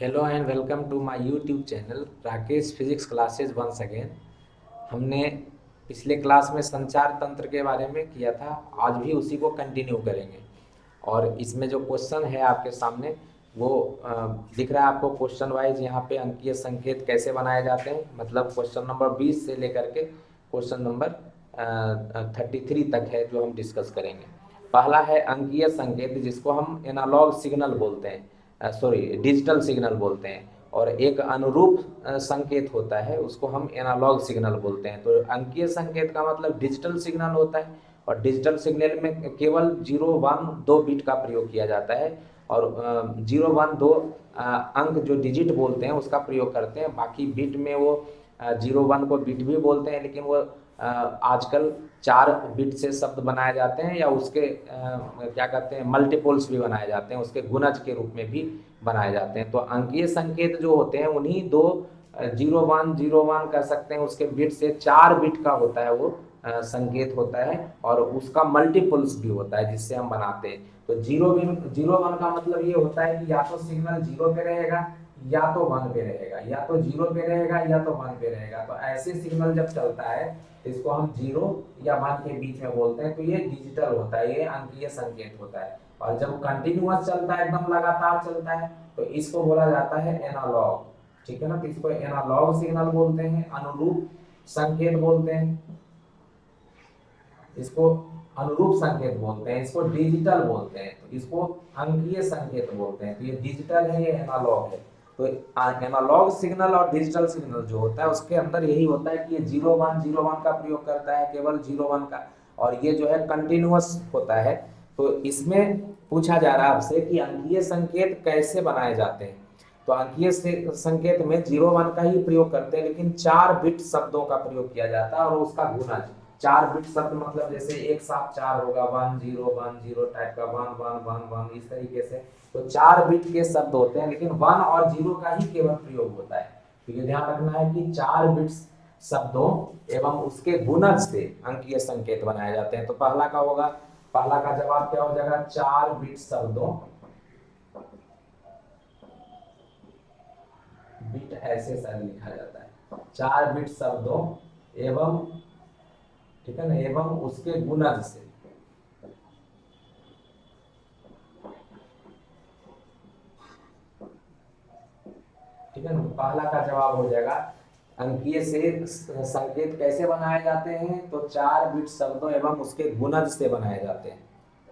Hello and welcome to my YouTube channel Rakesh physics classes once again. हमने पिछले class में संचार तंत्र के बारे में किया था, आज भी उसी को कंटिन्यू करेंगे। और इसमें जो क्वेश्चन है आपके सामने वो दिख रहा है आपको क्वेश्चन वाइज। यहाँ पे अंकीय संकेत कैसे बनाए जाते हैं, मतलब क्वेश्चन नंबर 20 से लेकर के क्वेश्चन नंबर 33 तक है जो हम डिस्कस करेंगे। पहला है अंकीय संकेत, जिसको हम एनालॉग सिग्नल बोलते हैं, सॉरी डिजिटल सिग्नल बोलते हैं। और एक अनुरूप संकेत होता है, उसको हम एनालॉग सिग्नल बोलते हैं। तो अंकीय संकेत का मतलब डिजिटल सिग्नल होता है, और डिजिटल सिग्नल में केवल 0 1 2 बिट का प्रयोग किया जाता है। और 0 1 2 अंक जो डिजिट बोलते हैं उसका प्रयोग करते हैं। बाकी बिट में वो 0 1 को बिट भी बोलते हैं, लेकिन वो आजकल 4 बिट से शब्द बनाए जाते हैं, या उसके क्या कहते हैं मल्टीपल्स भी बनाए जाते हैं, उसके गुणज के रूप में भी बनाए जाते हैं। तो अंकीय संकेत जो होते हैं उन्हीं दो 0 1 कह सकते हैं, उसके बिट से 4 बिट का होता है वो संकेत होता है, और उसका मल्टीपल्स भी होता है जिससे हम बनाते हैं। तो 0 1 का मतलब ये होता है कि या तो सिग्नल 0 पे रहेगा या तो 1 पे रहेगा, या तो 0 पे रहेगा या तो 1 पे रहेगा। तो ऐसे सिग्नल जब चलता है तो इसको हम 0 या 1 के बीच में बोलते हैं। तो ये डिजिटल होता है, ये अंकीय संकेत होता है। और जब कंटिन्यूअस चलता है, एकदम लगातार चलता है, तो इसको बोला जाता है एनालॉग। ठीक है ना, तो इसको एनालॉग सिग्नल बोलते हैं, अनुरूप संकेत बोलते हैं, इसको अनुरूप संकेत बोलते हैं, इसको डिजिटल बोलते हैं, तो इसको अंकीय संकेत बोलते हैं। तो ये डिजिटल है, ये एनालॉग है। तो एनालॉग सिग्नल और डिजिटल सिग्नल जो होता है उसके अंदर यही होता है कि ये 0 1 का प्रयोग करता है, केवल 0 1 का, और ये जो है कंटिन्यूअस होता है। तो इसमें पूछा जा रहा है आपसे कि अंकीय संकेत कैसे बनाए जाते हैं। तो अंकीय संकेत में 0 1 का ही प्रयोग करते हैं, लेकिन 4 बिट शब्दों का प्रयोग किया जाता है, और उसका गुणज 4 बिट शब्द, मतलब जैसे एक साथ 4 होगा, 1 0 टाइप का, 1 1 1 1 इस तरीके से। तो 4 बिट के शब्द होते हैं, लेकिन 1 और 0 का ही केवल प्रयोग होता है। तो ये ध्यान रखना है कि 4 बिट शब्दों एवं उसके गुणज से अंकीय संकेत बनाए जाते हैं। तो पहला का होगा, पहला का जवाब क्या हो जाएगा, 4 बिट शब्दों, बिट ऐसे शायद लिखा जाता है, 4 बिट शब्दों एवं, ठीक है ना, एवं उसके गुणज से। ठीक है ना, पहला का जवाब हो जाएगा अंकीय से संकेत कैसे बनाए जाते हैं, तो 4 बिट शब्दों एवं उसके गुणज से बनाए जाते हैं।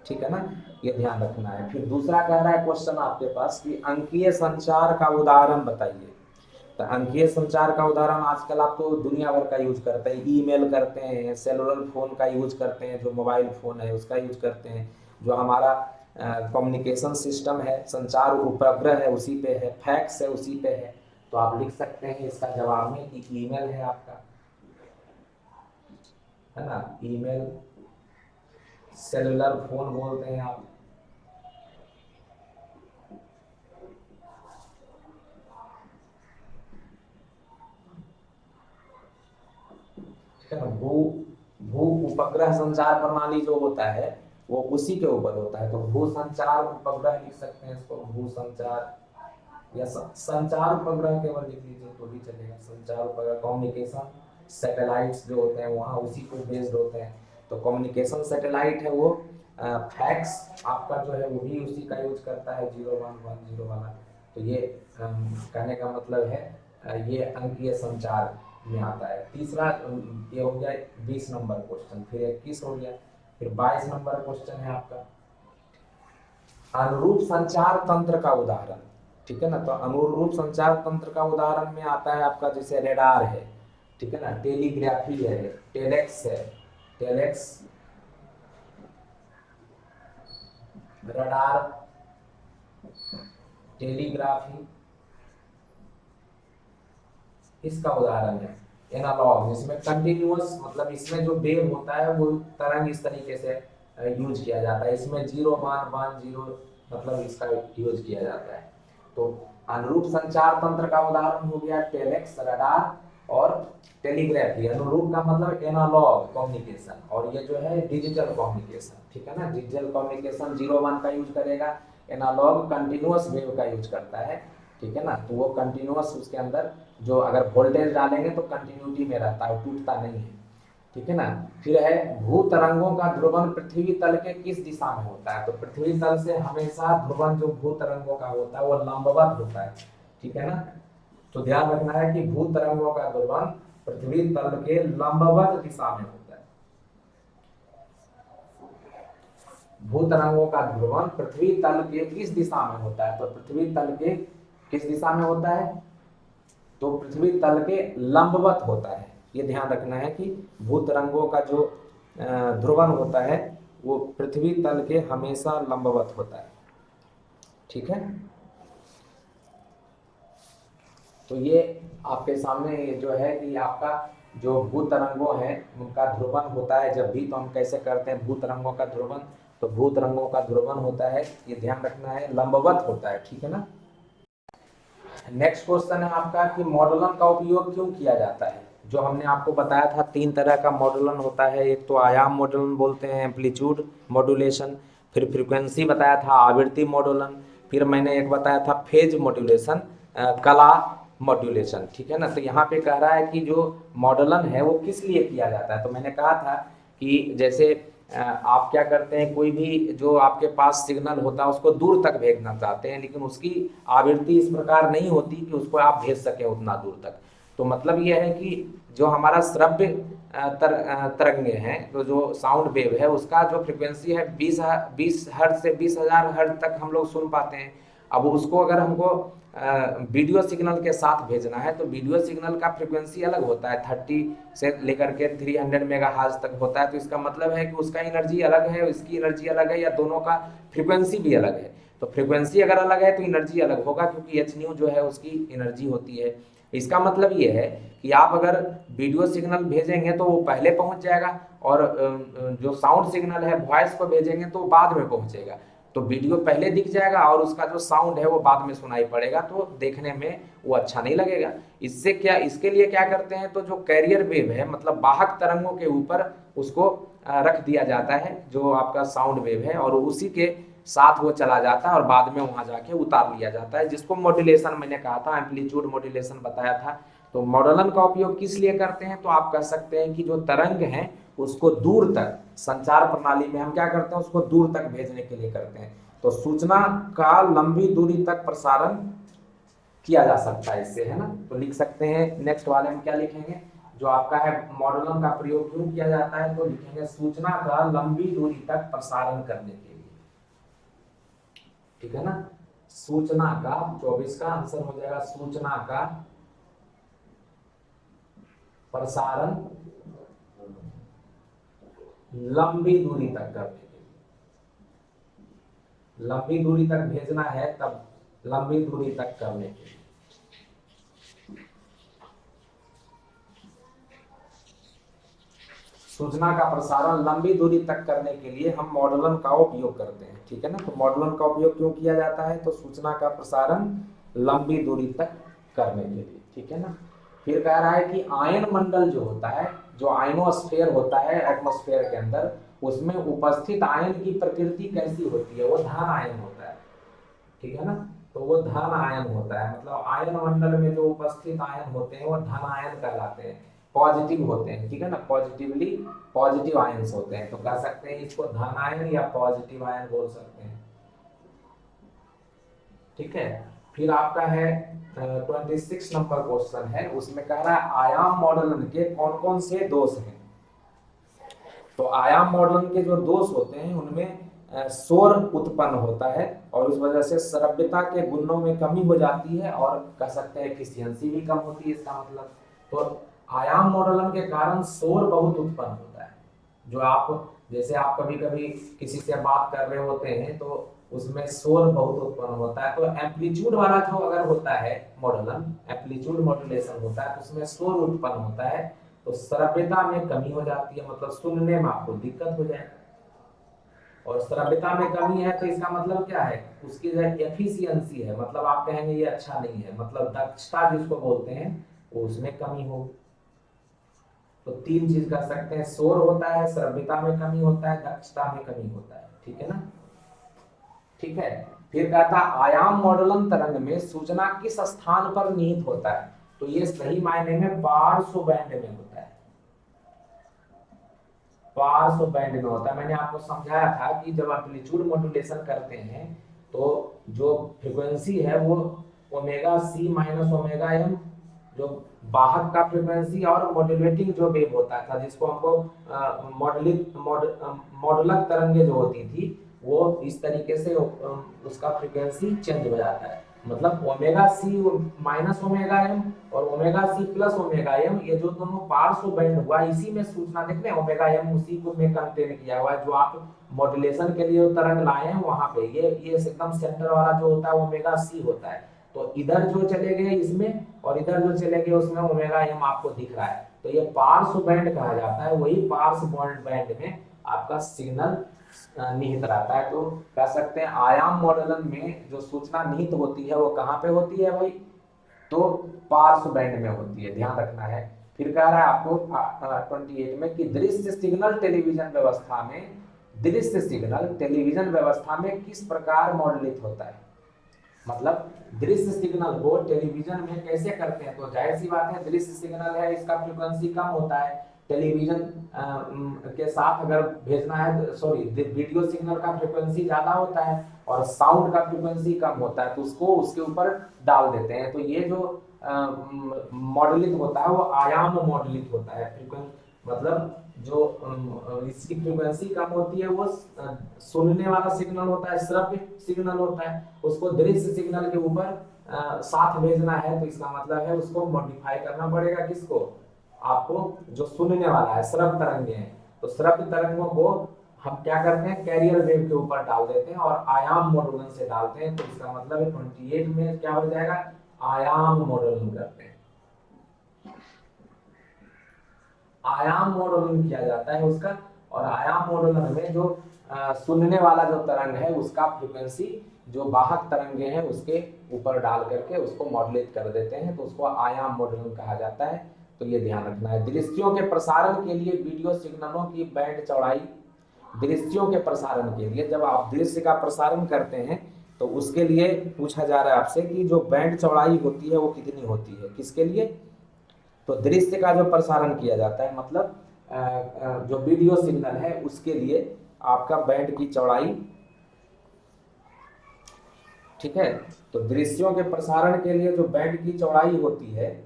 ठीक है ना, ये ध्यान रखना है। फिर दूसरा कह रहा है क्वेश्चन आपके पास कि अंकीय संचार का उदाहरण बताइए। तो अंकीय संचार का उदाहरण आजकल आप तो दुनिया भर का यूज करते हैं, ईमेल करते हैं, सेलुलर फोन का यूज करते हैं, जो मोबाइल फोन है उसका यूज करते हैं, जो हमारा कम्युनिकेशन सिस्टम है, संचार उपग्रह है उसी पे है, फैक्स है उसी पे है। तो आप लिख सकते हैं इसका जवाब में कि ईमेल है आपका, है ना, ईमेल, सेलुलर फोन बोलते हैं आप। ठीक है ना, भू भू उपग्रह संचार प्रणाली जो होता है वो उसी के ऊपर होता है। तो भू संचार उपग्रह लिख सकते हैं इसको, भू संचार, या संचार उपग्रह केवल लिख लीजिए तो भी चलेगा। संचार उपग्रह, कम्युनिकेशन सैटेलाइट्स जो होते हैं वहाँ उसी को बेस्ड होते हैं। तो कम्युनिकेशन सैटेलाइट है वो, फैक्स आपका जो है वो भी उसी का यूज करता है, 0 1 1 0 वाला। तो ये कहने का मतलब है ये अंकीय संचार में आता है। तीसरा ये हो गया 20 नंबर क्वेश्चन, फिर 21 हो गया, फिर 22 नंबर क्वेश्चन है आपका अनुरूप संचार तंत्र का उदाहरण। ठीक है ना, तो अनुरूप संचार तंत्र का उदाहरण में आता है आपका जैसे रेडार है, ठीक है ना, टेलीग्राफी है, टेलेक्स है, टेलेक्स, रडार, टेलीग्राफी, इसका उदाहरण है। एनालॉग जिसमें कंटिन्यूअस, मतलब इसमें जो वेव होता है वो तरंग इस तरीके से यूज किया जाता है। इसमें 0 1 1 0 मतलब इसका यूज किया जाता है। तो अनुरूप संचार तंत्र का उदाहरण हो गया टेलेक्स, रडार और टेलीग्राफी। अनुरूप का मतलब एनालॉग कम्युनिकेशन, और ये जो है डिजिटल कम्युनिकेशन। ठीक है ना, डिजिटल कम्युनिकेशन 0 1 का यूज करेगा, एनालॉग कंटिन्यूअस वेव का यूज करता है। ठीक है ना। तो वो कंटिन्यूअस उसके अंदर जो अगर वोल्टेज डालेंगे तो कंटिन्यूटी में रहता है, टूटता नहीं है, ठीक है ना। फिर है भू तरंगों का ध्रुवण पृथ्वी तल के किस दिशा में होता है। तो पृथ्वी तल से हमेशा ध्रुवण जो भू तरंगों का होता है वो लंबवत होता है, ठीक है ना। तो ध्यान रखना है कि भू तरंगों का ध्रुवण पृथ्वी तल के लंबवत दिशा में होता है। भू तरंगों का ध्रुवण पृथ्वी तल के किस दिशा में होता है। तो पृथ्वी तल के किस दिशा में होता है, तो पृथ्वी तल के लंबवत होता है। ये ध्यान रखना है कि भू तरंगों का जो ध्रुवण होता है वो पृथ्वी तल के हमेशा लंबवत होता है, ठीक है। तो ये आपके सामने ये जो है कि आपका जो भू तरंगों है उनका ध्रुवण होता है जब भी, तो हम कैसे करते हैं भू तरंगों का ध्रुवण। तो भू तरंगों का ध्रुवण होता है, ये ध्यान रखना है, लंबवत होता है, ठीक है ना। नेक्स्ट क्वेश्चन है आपका कि मॉडुलन का उपयोग क्यों किया जाता है। जो हमने आपको बताया था 3 तरह का मॉडुलन होता है, एक तो आयाम मॉडुलन बोलते हैं, एम्पलीट्यूड मॉड्यूलेशन, फिर फ्रीक्वेंसी बताया था आवृत्ति मॉडुलन, फिर मैंने एक बताया था फेज मॉड्यूलेशन, कला मॉड्यूलेशन, ठीक है ना। तो यहाँ पे कह रहा है कि जो मॉडुलन है वो किस लिए किया जाता है। तो मैंने कहा था कि जैसे आप क्या करते हैं, कोई भी जो आपके पास सिग्नल होता है उसको दूर तक भेजना चाहते हैं, लेकिन उसकी आवृत्ति इस प्रकार नहीं होती कि उसको आप भेज सकें उतना दूर तक। तो मतलब ये है कि जो हमारा श्रव्य तरंगे हैं, तो जो साउंड वेव है उसका जो फ्रिक्वेंसी है 20 हर्ट्ज से 20,000 हर्ट्ज तक हम लोग सुन पाते हैं। अब उसको अगर हमको वीडियो सिग्नल के साथ भेजना है तो वीडियो सिग्नल का फ्रिक्वेंसी अलग होता है, 30 से लेकर के 300 मेगाहर्ट्ज तक होता है। तो इसका मतलब है कि उसका एनर्जी अलग है, इसकी एनर्जी अलग है, या दोनों का फ्रिक्वेंसी भी अलग है। तो फ्रिक्वेंसी अगर अलग है तो एनर्जी अलग होगा, क्योंकि एच न्यू जो है उसकी एनर्जी होती है। इसका मतलब ये है कि आप अगर वीडियो सिग्नल भेजेंगे तो वो पहले पहुंच जाएगा, और जो साउंड सिग्नल है वॉइस को भेजेंगे तो बाद में पहुंचेगा। तो वीडियो पहले दिख जाएगा और उसका जो साउंड है वो बाद में सुनाई पड़ेगा, तो देखने में वो अच्छा नहीं लगेगा। इससे क्या, इसके लिए क्या करते हैं, तो जो कैरियर वेव है मतलब वाहक तरंगों के ऊपर उसको रख दिया जाता है जो आपका साउंड वेव है, और उसी के साथ वो चला जाता है और बाद में वहां जाके उतार लिया जाता है, जिसको मॉड्यूलेशन मैंने कहा था, एम्पलीट्यूड मॉड्यूलेशन बताया था। तो मॉडुलन का उपयोग किस लिए करते हैं, तो आप कह सकते हैं कि जो तरंग है उसको दूर तक संचार प्रणाली में हम क्या करते हैं, उसको दूर तक भेजने के लिए करते हैं। तो सूचना का लंबी दूरी तक प्रसारण किया जा सकता है इससे, है ना। तो लिख सकते हैं नेक्स्ट वाले में क्या लिखेंगे, जो आपका है मॉडुलन का प्रयोग क्यों किया जाता है, तो लिखेंगे सूचना का लंबी दूरी तक प्रसारण करने के लिए, ठीक है ना। सूचना का 24 का आंसर हो जाएगा, सूचना का प्रसारण लंबी दूरी तक करने के लिए, लंबी दूरी तक भेजना है तब लंबी दूरी तक करने के लिए। सूचना का प्रसारण लंबी दूरी तक करने के लिए हम मॉडुलन का उपयोग करते हैं, ठीक है ना। तो मॉडुलन का उपयोग क्यों किया जाता है, तो सूचना का प्रसारण लंबी दूरी तक करने के लिए, ठीक है ना। फिर कह रहा है कि आयन मंडल जो होता है, जो आयनोस्फेयर होता है एटमॉस्फेयर के अंदर, उसमें उपस्थित आयन की प्रकृति कैसी होती है, वो धन आयन होता है, ठीक है ना। तो वो धन आयन होता है, मतलब आयन मंडल में जो उपस्थित आयन होते हैं वो धन आयन कहलाते हैं, पॉजिटिव होते हैं, ठीक है ना, पॉजिटिवली पॉजिटिव आयंस होते हैं। तो कह सकते हैं इसको धन आयन या पॉजिटिव आयन बोल सकते हैं, ठीक है। फिर आपका है 26 नंबर क्वेश्चन है, उसमें कह रहा है आयाम मॉडलन के कौन कौन से दोष हैं। तो आयाम मॉडलन के जो दोष होते हैं उनमें शोर उत्पन्न होता है, और उस वजह से श्रव्यता के गुणों में कमी हो जाती है, और कह सकते हैं एफिशिएंसी भी कम होती है इसका मतलब। तो आयाम मॉडलन के कारण शोर बहुत उत्पन्न होता है। जो आप जैसे आप कभी कभी किसी से बात कर रहे होते हैं तो उसमें शोर बहुत उत्पन्न होता है। तो एम्पलीट्यूड वाला जो अगर होता है मॉडुलन, एम्पलीट्यूड मॉड्यूलेशन होता है, तो उसमें शोर उत्पन्न होता है, तो श्रव्यता में कमी हो जाती है, मतलब सुनने में आपको दिक्कत हो जाएगा। और श्रव्यता में कमी है तो इसका मतलब क्या है, उसकी जो एफिशिएंसी है, मतलब आप कहेंगे ये अच्छा नहीं है, मतलब दक्षता जिसको बोलते हैं वो उसमें कमी हो। तो 3 चीज कर सकते हैं, शोर होता है, श्रव्यता में कमी होता है, दक्षता में कमी होता है, ठीक है ना, ठीक है। फिर कहता आयाम मॉडलन तरंग में सूचना किस स्थान पर निहित होता है, तो ये सही मायने में पार्श्व बैंड में होता है, पार्श्व बैंड में होता है। मैंने आपको समझाया था कि जब एम्पलीट्यूड मॉड्यूलेशन करते हैं तो जो फ्रीक्वेंसी है वो omega C minus omega M, जो वाहक का फ्रीक्वेंसी, और मॉड्यूलेटिंग जो वेव होता था जिसको हमको मॉडुलक तरंगे जो होती थी वो इस तरीके से उसका फ्रीक्वेंसी चेंज हो जाता है। मतलब omega C minus omega M और omega C plus omega M, ये जो दोनों पार्श्व बैंड हुआ इसी में सूचना देखने ओमेगा एम उसी को में कंटेन किया हुआ है, जो आप मॉड्यूलेशन के लिए तरंग लाए हैं वहां पे ये एकदम सेंटर वाला जो होता है ओमेगा सी होता है। तो इधर जो चले गए इसमें और इधर जो चले गए उसमें ओमेगा एम आपको दिख रहा है, तो ये पार्श्व बैंड कहा जाता है। वही पार्श्व बैंड में आपका सिग्नल निहित रहता है। तो कह सकते हैं आयाम मॉडलन में जो सूचना निहित होती है वो कहाँ पे होती है भाई, तो पार्श्व बैंड में होती है, ध्यान रखना है। फिर कह रहा है आपको 28 में कि दृश्य सिग्नल टेलीविजन व्यवस्था में, दृश्य सिग्नल टेलीविजन व्यवस्था में किस प्रकार मॉडलित होता है। मतलब दृश्य सिग्नल को टेलीविजन में कैसे करते हैं, तो जाहिर सी बात है दृश्य सिग्नल है इसका फ्रीक्वेंसी कम होता है, टेलीविजन के साथ अगर भेजना है, सॉरी वीडियो सिग्नल का फ्रीक्वेंसी ज्यादा होता है और साउंड का फ्रीक्वेंसी कम होता है, तो उसको उसके ऊपर डाल देते हैं। तो ये जो मॉडलित होता है वो आयाम मॉडलित होता है। मतलब जो इसकी फ्रीक्वेंसी कम होती है वो सुनने वाला सिग्नल होता है, श्रव्य सिग्नल होता है, उसको दृश्य सिग्नल के ऊपर साथ भेजना है, तो इसका मतलब है उसको मॉडिफाई करना पड़ेगा। किसको, आपको जो सुनने वाला है, श्रव्य तरंगे हैं, तो श्रव्य तरंगों को हम क्या करते हैं कैरियर वेव के ऊपर डाल देते हैं और आयाम मॉडुलन से डालते हैं। तो इसका मतलब है 28 में क्या हो जाएगा, आयाम मॉडुलन करते हैं, आयाम मॉडुलन किया जाता है उसका। और आयाम मॉडुलन में जो सुनने वाला जो तरंग है उसका फ्रीक्वेंसी जो वाहक तरंगे हैं उसके ऊपर डाल करके उसको मॉडुलेट कर देते हैं, तो उसको आयाम मॉडुलन कहा जाता है। तो ये ध्यान रखना है। दृश्यों के प्रसारण के लिए वीडियो सिग्नलों की बैंड चौड़ाई, दृश्यों के प्रसारण के लिए जब आप दृश्य का प्रसारण करते हैं तो उसके लिए पूछा जा रहा है आपसे कि जो बैंड चौड़ाई होती है वो कितनी होती है, किसके लिए, तो दृश्य का जो प्रसारण किया जाता है मतलब जो वीडियो सिग्नल है उसके लिए आपका बैंड की चौड़ाई, ठीक है। तो दृश्यों के प्रसारण के लिए जो बैंड की चौड़ाई होती है,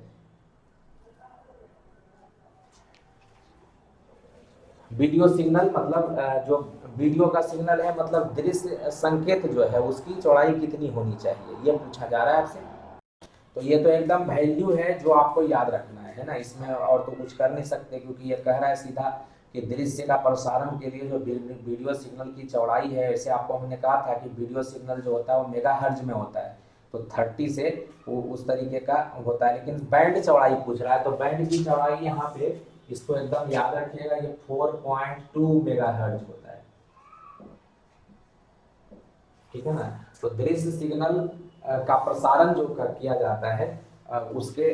वीडियो सिग्नल मतलब जो वीडियो का सिग्नल है मतलब दृश्य संकेत जो है उसकी चौड़ाई कितनी होनी चाहिए, ये पूछा जा रहा है आपसे। तो ये तो एकदम वैल्यू है जो आपको याद रखना है ना, इसमें और तो कुछ कर नहीं सकते, क्योंकि ये कह रहा है सीधा कि दृश्य का प्रसारण के लिए जो वीडियो सिग्नल की चौड़ाई है, ऐसे आपको हमने कहा था कि वीडियो सिग्नल जो होता है वो मेगाहर्ट्ज में होता है, तो 30 से वो उस तरीके का होता है। लेकिन बैंड चौड़ाई पूछ रहा है, तो बैंड की चौड़ाई यहाँ पे इसको एकदम याद रखिएगा, ये 4.2 मेगाहर्ट्ज होता है, ठीक है ना। तो दृश्य सिग्नल का प्रसारण जो किया जाता है उसके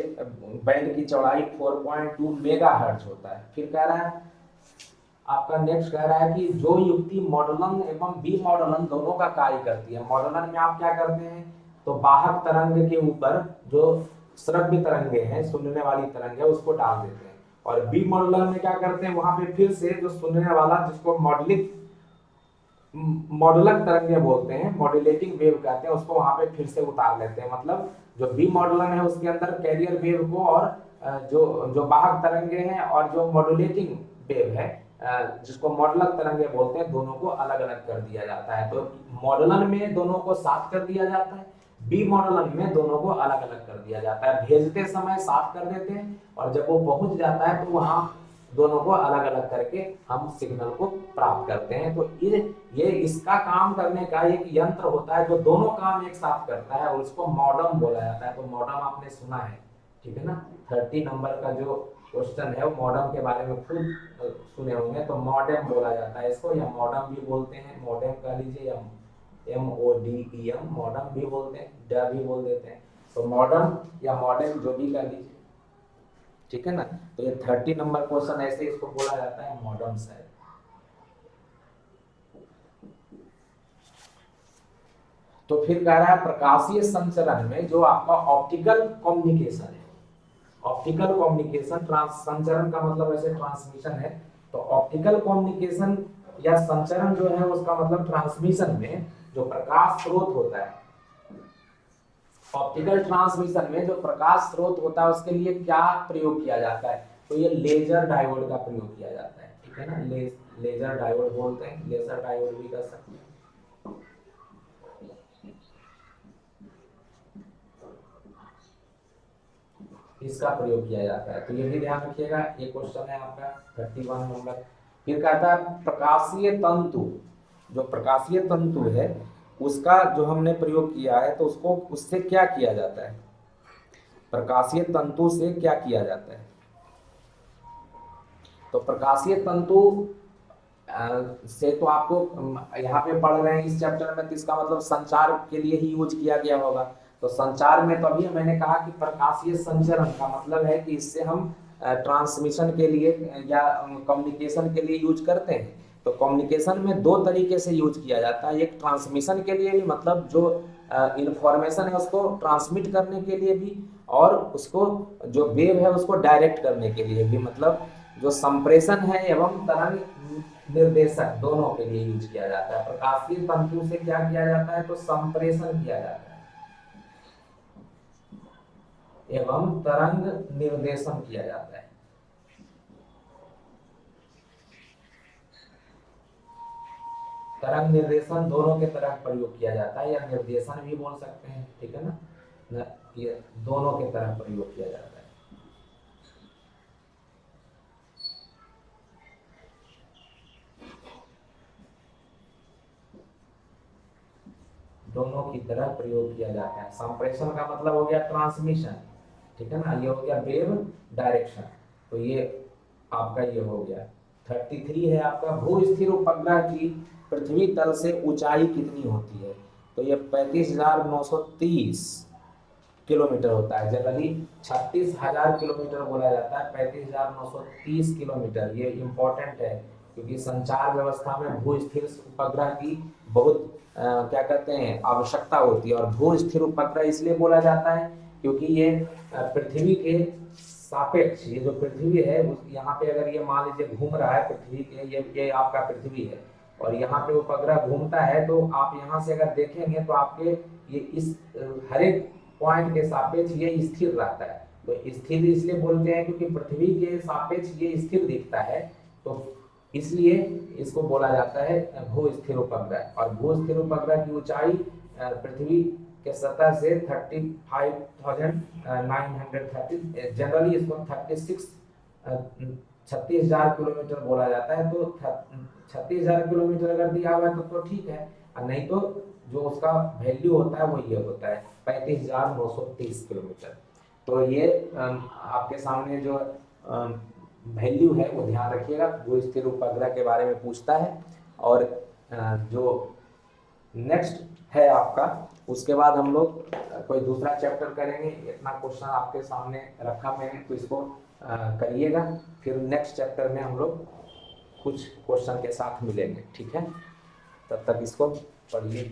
बैंड की चौड़ाई 4.2 मेगाहर्ट्ज होता है। फिर कह रहा है आपका नेक्स्ट कह रहा है कि जो युक्ति मॉडुलन एवं बी मॉडुलन दोनों का कार्य करती है। मॉडुलन में आप क्या करते हैं, तो वाहक तरंग के ऊपर जो श्रव्य तरंगे हैं, सुनने वाली तरंग है, उसको डाल देते हैं। और बी मॉडुलन में क्या करते हैं, वहां पे फिर से जो सुनने वाला जिसको मॉडुलक तरंगे बोलते हैं, मॉड्यूलेटिंग वेव कहते हैं, उसको वहां पे फिर से उतार लेते हैं। मतलब जो बी मॉडुलन है उसके अंदर कैरियर वेव को और जो जो वाहक तरंगे हैं और जो मॉड्यूलेटिंग वेव है जिसको मॉडुलक तरंगे बोलते हैं, दोनों को अलग अलग कर दिया जाता है। तो मॉडुलन में दोनों को साथ कर दिया जाता है, बी मॉडुलन में दोनों को अलग अलग कर दिया जाता है। भेजते समय साथ कर देते हैं और जब वो पहुंच जाता है तो वहां दोनों को अलग अलग करके हम सिग्नल को प्राप्त करते हैं। तो ये इसका काम करने का एक यंत्र होता है जो दोनों काम एक साथ करता है और उसको मॉडम बोला जाता है। तो मॉडम आपने सुना है, ठीक है ना। 30 नंबर का जो क्वेश्चन है वो मॉडम के बारे में खुद सुने होंगे, तो मॉडेम बोला जाता है इसको, या मॉडम भी बोलते हैं, मॉडेम कह लीजिए, या MODEM मॉडम भी बोलते हैं, ड भी बोल देते हैं। तो मॉडम या मॉडेम जो भी कह लीजिए, ठीक है ना। तो ये 30 नंबर क्वेश्चन ऐसे इसको बोला जाता है मॉडर्न्स है। तो फिर कह रहा है प्रकाशीय संचरण में जो आपका ऑप्टिकल कम्युनिकेशन है, ऑप्टिकल कम्युनिकेशन, संचरण का मतलब ऐसे ट्रांसमिशन है, तो ऑप्टिकल कम्युनिकेशन या संचरण जो है उसका मतलब ट्रांसमिशन में जो प्रकाश स्रोत होता है, ऑप्टिकल ट्रांसमिशन में जो प्रकाश स्रोत होता है उसके लिए क्या प्रयोग किया जाता है, तो ये लेजर डायोड का प्रयोग किया जाता है, ठीक है ना, लेजर डायोड बोलते हैं, लेजर डायोड भी कर सकते हैं। इसका प्रयोग किया जाता है, तो ये भी ध्यान रखिएगा, ये क्वेश्चन है आपका 31 नंबर। फिर कहता है प्रकाशीय तंतु, जो प्रकाशीय तंतु है उसका जो हमने प्रयोग किया है तो उसको उससे क्या किया जाता है, प्रकाशीय तंतु से क्या किया जाता है, तो प्रकाशीय तंतु से तो आपको यहाँ पे पढ़ रहे हैं इस चैप्टर में, तो इसका मतलब संचार के लिए ही यूज किया गया होगा, तो संचार में तभी मैंने कहा कि प्रकाशीय संचरण का मतलब है कि इससे हम ट्रांसमिशन के लिए या कम्युनिकेशन के लिए यूज करते हैं, तो कम्युनिकेशन में दो तरीके से यूज किया जाता है, एक ट्रांसमिशन के लिए भी, मतलब जो इंफॉर्मेशन है उसको ट्रांसमिट करने के लिए भी, और उसको जो वेव है उसको डायरेक्ट करने के लिए भी, मतलब जो संप्रेषण है एवं तरंग निर्देशक दोनों के लिए यूज किया जाता है। प्रकाशीय तंतु से क्या किया जाता है, तो संप्रेषण किया जाता है एवं तरंग निर्देशन किया जाता है। तरंग निर्देशन दोनों के तरह प्रयोग किया जाता है, या निर्देशन भी बोल सकते हैं, ठीक है ना, ये दोनों के तरह प्रयोग किया जाता है। दोनों की तरह प्रयोग किया जाता है। संप्रेषण का मतलब हो गया ट्रांसमिशन, ठीक है ना, ये हो गया वेव डायरेक्शन, तो ये आपका ये हो गया। 33 है आपका भू स्थिर उपग्रह की पृथ्वी तल से ऊंचाई कितनी होती है, तो ये 35,930 किलोमीटर होता है, जनरली 36,000 किलोमीटर बोला जाता है, 35,930 किलोमीटर, ये इंपॉर्टेंट है क्योंकि संचार व्यवस्था में भू स्थिर उपग्रह की बहुत क्या कहते हैं आवश्यकता होती है, और भू स्थिर उपग्रह इसलिए बोला जाता है क्योंकि ये पृथ्वी के सापेक्ष, ये जो पृथ्वी है यहाँ पे अगर ये मान लीजिए घूम रहा है पृथ्वी के, ये आपका पृथ्वी है और यहाँ पे उपग्रह घूमता है, तो आप यहाँ से अगर देखेंगे तो आपके ये इस हर एक पॉइंट के सापेक्ष ये स्थिर रहता है, तो स्थिर इसलिए बोलते हैं क्योंकि पृथ्वी के सापेक्ष ये स्थिर दिखता है, तो इसलिए इसको बोला जाता है भू स्थिर उपग्रह। और भू स्थिर उपग्रह की ऊंचाई पृथ्वी के सतह से 35,930, जनरली इसको 36,000 किलोमीटर बोला जाता है, तो 36,000 किलोमीटर अगर दिया हुआ है तो ठीक है, और नहीं तो जो उसका वैल्यू होता है वो ये होता है 35,930 किलोमीटर। तो ये आपके सामने जो वैल्यू है वो ध्यान रखिएगा, वो स्थिर उपग्रह के बारे में पूछता है। और जो नेक्स्ट है आपका, उसके बाद हम लोग कोई दूसरा चैप्टर करेंगे, इतना क्वेश्चन आपके सामने रखा मैंने, तो इसको करिएगा, फिर नेक्स्ट चैप्टर में हम लोग कुछ क्वेश्चन के साथ मिलेंगे, ठीक है, तब तक इसको पढ़िए।